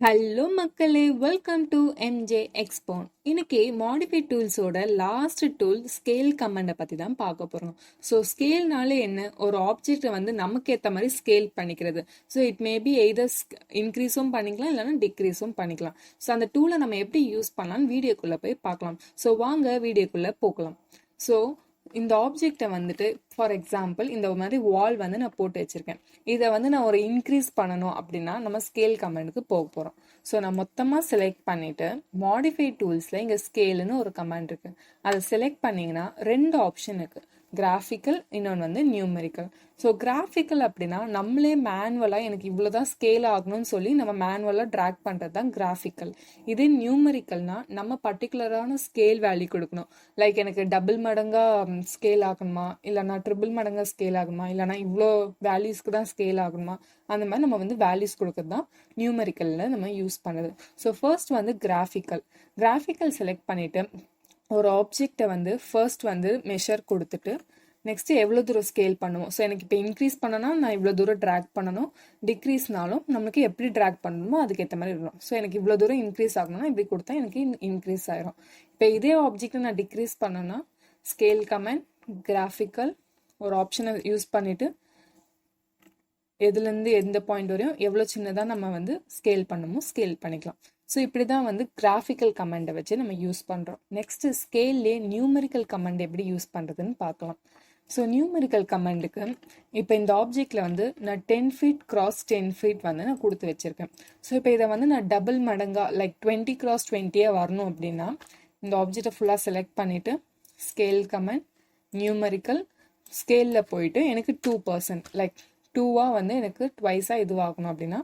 Hello மக்களே, welcome to MJ எக்ஸ்போன். இன்னைக்கு மாடிஃபை டூல்ஸோட லாஸ்ட் டூல் ஸ்கேல் கமெண்டை பற்றி தான் பார்க்க போகிறோம். ஸோ ஸ்கேல்னாலே என்ன, ஒரு ஆப்ஜெக்டை வந்து நமக்கு ஏற்ற மாதிரி ஸ்கேல் பண்ணிக்கிறது. ஸோ இட் மேபி எய்தர் இன்க்ரீஸும் பண்ணிக்கலாம் இல்லைனா டிக்ரீஸும் பண்ணிக்கலாம். ஸோ அந்த டூலை நம்ம எப்படி யூஸ் பண்ணலாம்னு வீடியோக்குள்ளே போய் பார்க்கலாம். ஸோ வாங்க வீடியோக்குள்ளே போகலாம். ஸோ இந்த ஆப்ஜெக்டை வந்துட்டு ஃபார் எக்ஸாம்பிள் இந்த மாதிரி வால் வந்து நான் போட்டு வச்சிருக்கேன். இதை வந்து நான் ஒரு இன்க்ரீஸ் பண்ணணும் அப்படின்னா நம்ம ஸ்கேல் கமெண்டுக்கு போக போகிறோம். ஸோ நான் மொத்தமாக செலக்ட் பண்ணிவிட்டு மாடிஃபை டூல்ஸில் இங்கே ஸ்கேலுன்னு ஒரு கமெண்ட் இருக்குது. அதை செலக்ட் பண்ணிங்கன்னா ரெண்டு ஆப்ஷன் இருக்குது, கிராஃபிக்கல், இன்னொன்று வந்து நியூமெரிக்கல். ஸோ கிராஃபிக்கல் அப்படின்னா நம்மளே மேனுவலாக எனக்கு இவ்வளோதான் ஸ்கேல் ஆகணும்னு சொல்லி நம்ம மேனுவலாக ட்ராக் பண்ணுறது தான் கிராஃபிக்கல். இதே நியூமெரிக்கல்னா நம்ம பர்டிகுலரான ஸ்கேல் வேல்யூ கொடுக்கணும். லைக் எனக்கு டபுள் மடங்காக ஸ்கேல் ஆகணுமா, இல்லைனா ட்ரிபிள் மடங்காக ஸ்கேல் ஆகணுமா, இல்லைனா இவ்வளோ வேல்யூஸ்க்கு தான் ஸ்கேல் ஆகணுமா, அந்த மாதிரி நம்ம வந்து வேல்யூஸ் கொடுக்கறது தான் நியூமெரிக்கலில் நம்ம யூஸ் பண்ணுறது. ஸோ ஃபர்ஸ்ட் வந்து கிராஃபிக்கல் செலக்ட் பண்ணிவிட்டு ஒரு ஆப்ஜெக்டை வந்து ஃபர்ஸ்ட் வந்து மெஷர் கொடுத்துட்டு நெக்ஸ்ட் எவ்வளோ தூரம் ஸ்கேல் பண்ணுவோம். ஸோ எனக்கு இப்போ இன்க்ரீஸ் பண்ணனா நான் இவ்வளோ தூரம் ட்ராக் பண்ணணும், டிக்ரீஸ்னாலும் நம்மளுக்கு எப்படி ட்ராக் பண்ணணுமோ அதுக்கேற்ற மாதிரி இருக்கணும். ஸோ எனக்கு இவ்வளோ தூரம் இன்க்ரீஸ் ஆகணும்னா இப்படி கொடுத்தா எனக்கு இன்க்ரீஸ் ஆயிரும். இப்போ இதே ஆப்ஜெக்டை நான் டிக்ரீஸ் பண்ணேன்னா ஸ்கேல் கமெண்ட், கிராஃபிக்கல் ஒரு ஆப்ஷனை யூஸ் பண்ணிவிட்டு எதுலேருந்து எந்த பாயிண்ட் வரையும் எவ்வளோ சின்னதாக நம்ம வந்து ஸ்கேல் பண்ணணுமோ ஸ்கேல் பண்ணிக்கலாம். ஸோ இப்படி தான் வந்து கிராஃபிக்கல் கமெண்டை வச்சு நம்ம யூஸ் பண்ணுறோம். நெக்ஸ்ட்டு ஸ்கேல்லே நியூமெரிக்கல் கமெண்ட் எப்படி யூஸ் பண்ணுறதுன்னு பார்க்கலாம். ஸோ நியூமெரிக்கல் கமெண்டுக்கு இப்போ இந்த ஆப்ஜெக்டில் வந்து நான் 10 feet × 10 feet வந்து நான் கொடுத்து வச்சுருக்கேன். ஸோ இப்போ இதை வந்து நான் டபுள் மடங்காக லைக் 20 × 20 வரணும் அப்படின்னா இந்த ஆப்ஜெக்டை ஃபுல்லாக செலக்ட் பண்ணிவிட்டு ஸ்கேல் கமெண்ட், நியூமெரிக்கல், ஸ்கேலில் போயிட்டு எனக்கு 2% லைக் 2 வந்து எனக்கு ட்வைஸாக இதுவாகணும் அப்படின்னா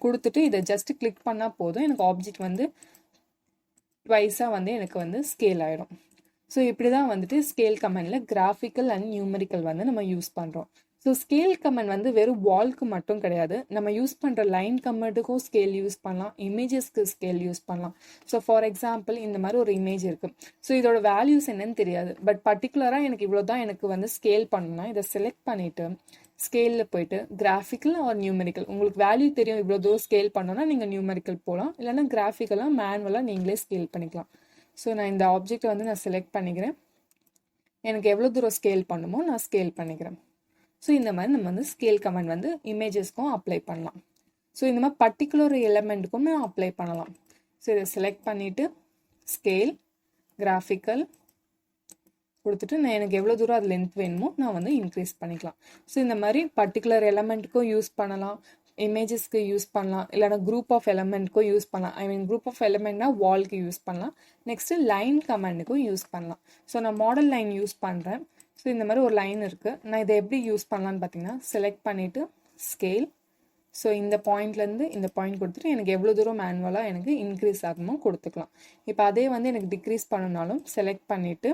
கொடுத்துட்டு இதை ஜஸ்ட் கிளிக் பண்ணால் போதும், எனக்கு ஆப்ஜெக்ட் வந்து ட்வைஸாக வந்து எனக்கு வந்து ஸ்கேல் ஆகிடும். ஸோ இப்படி தான் வந்துட்டு ஸ்கேல் கமெண்டில் கிராஃபிக்கல் அண்ட் நியூமெரிக்கல் வந்து நம்ம யூஸ் பண்ணுறோம். ஸோ ஸ்கேல் கமெண்ட் வந்து வெறும் வால்க்கு மட்டும் கிடையாது, நம்ம யூஸ் பண்ணுற லைன் கமெண்ட்டுக்கும் ஸ்கேல் யூஸ் பண்ணலாம், இமேஜஸ்க்கு ஸ்கேல் யூஸ் பண்ணலாம். ஸோ ஃபார் எக்ஸாம்பிள் இந்த மாதிரி ஒரு இமேஜ் இருக்குது. ஸோ இதோட வேல்யூஸ் என்னன்னு தெரியாது, பட் பர்டிகுலராக எனக்கு இவ்வளோ தான் எனக்கு வந்து ஸ்கேல் பண்ணணும்னா இதை செலக்ட் பண்ணிவிட்டு ஸ்கேலில் போயிட்டு கிராஃபிக்கல் ஆர் நியூமெரிக்கல், உங்களுக்கு வேல்யூ தெரியும் இவ்வளோ தூரம் ஸ்கேல் பண்ணோன்னா நீங்கள் நியூமெரிக்கல் போகலாம், இல்லைன்னா கிராஃபிக்கலாக மேனுவலாக நீங்களே ஸ்கேல் பண்ணிக்கலாம். ஸோ நான் இந்த ஆப்ஜெக்டை வந்து நான் செலக்ட் பண்ணிக்கிறேன், எனக்கு எவ்வளோ தூரம் ஸ்கேல் பண்ணுமோ நான் ஸ்கேல் பண்ணிக்கிறேன். ஸோ இந்த மாதிரி நம்ம வந்து ஸ்கேல் கமெண்ட் வந்து இமேஜஸ்க்கும் அப்ளை பண்ணலாம். ஸோ இந்த மாதிரி பர்டிகுலர் எலமெண்ட்டுக்கும் நான் அப்ளை பண்ணலாம். ஸோ இதை செலக்ட் பண்ணிவிட்டு ஸ்கேல், கிராஃபிக்கல் கொடுத்துட்டு நான் எனக்கு எவ்வளோ தூரம் அது லென்த் வேணுமோ நான் வந்து இன்க்ரீஸ் பண்ணிக்கலாம். ஸோ இந்த மாதிரி பர்டிகுலர் எலமெண்ட்டுக்கும் யூஸ் பண்ணலாம், இமேஜஸ்க்கு யூஸ் பண்ணலாம், இல்லைனா குரூப் ஆஃப் எலமெண்ட்க்கும் யூஸ் பண்ணலாம். ஐ மீன் குரூப் ஆஃப் எலமெண்ட்னா வால்க்கு யூஸ் பண்ணலாம். நெக்ஸ்ட்டு லைன் கமெண்டுக்கும் யூஸ் பண்ணலாம். ஸோ நான் மாடல் லைன் யூஸ் பண்ணுறேன். ஸோ இந்த மாதிரி ஒரு லைன் இருக்குது, நான் இதை எப்படி யூஸ் பண்ணலான்னு பார்த்தீங்கன்னா செலக்ட் பண்ணிவிட்டு ஸ்கேல், ஸோ இந்த பாயிண்ட்லேருந்து இந்த பாயிண்ட் கொடுத்துட்டு எனக்கு எவ்வளோ தூரம் மேனுவலாக எனக்கு இன்க்ரீஸ் ஆகுமோ கொடுத்துக்கலாம். இப்போ அதே வந்து எனக்கு டிக்ரீஸ் பண்ணனாலும் செலக்ட் பண்ணிவிட்டு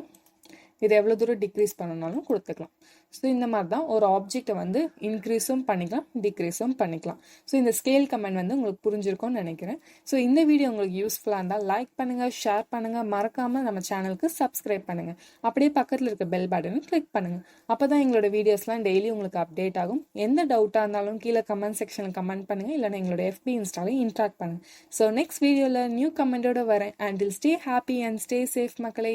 இதை எவ்வளோ தூரம் டிக்ரீஸ் பண்ணனாலும் கொடுத்துக்கலாம். ஸோ இந்த மாதிரி தான் ஒரு ஆப்ஜெக்டை வந்து இன்க்ரீஸும் பண்ணிக்கலாம், டிக்ரீஸும் பண்ணிக்கலாம். ஸோ இந்த ஸ்கேல் கமெண்ட் வந்து உங்களுக்கு புரிஞ்சிருக்கும்னு நினைக்கிறேன். ஸோ இந்த வீடியோ உங்களுக்கு யூஸ்ஃபுல்லாக இருந்தால் லைக் பண்ணுங்கள், ஷேர் பண்ணுங்கள், மறக்காமல் நம்ம சேனலுக்கு சப்ஸ்கிரைப் பண்ணுங்கள். அப்படியே பக்கத்தில் இருக்க பெல் பட்டனை கிளிக் பண்ணுங்கள். அப்போ தான் எங்களோட வீடியோஸ்லாம் டெய்லி உங்களுக்கு அப்டேட் ஆகும். எந்த டவுட்டாக இருந்தாலும் கீழே கமெண்ட் செக்ஷனில் கமெண்ட் பண்ணுங்கள், இல்லைனா எங்களோட FB இன்ஸ்டாலையும் இன்ட்ராக்ட் பண்ணுங்கள். ஸோ நெக்ஸ்ட் வீடியோவில் நியூ கமெண்டோட வரேன். Until stay happy and stay safe மக்களே.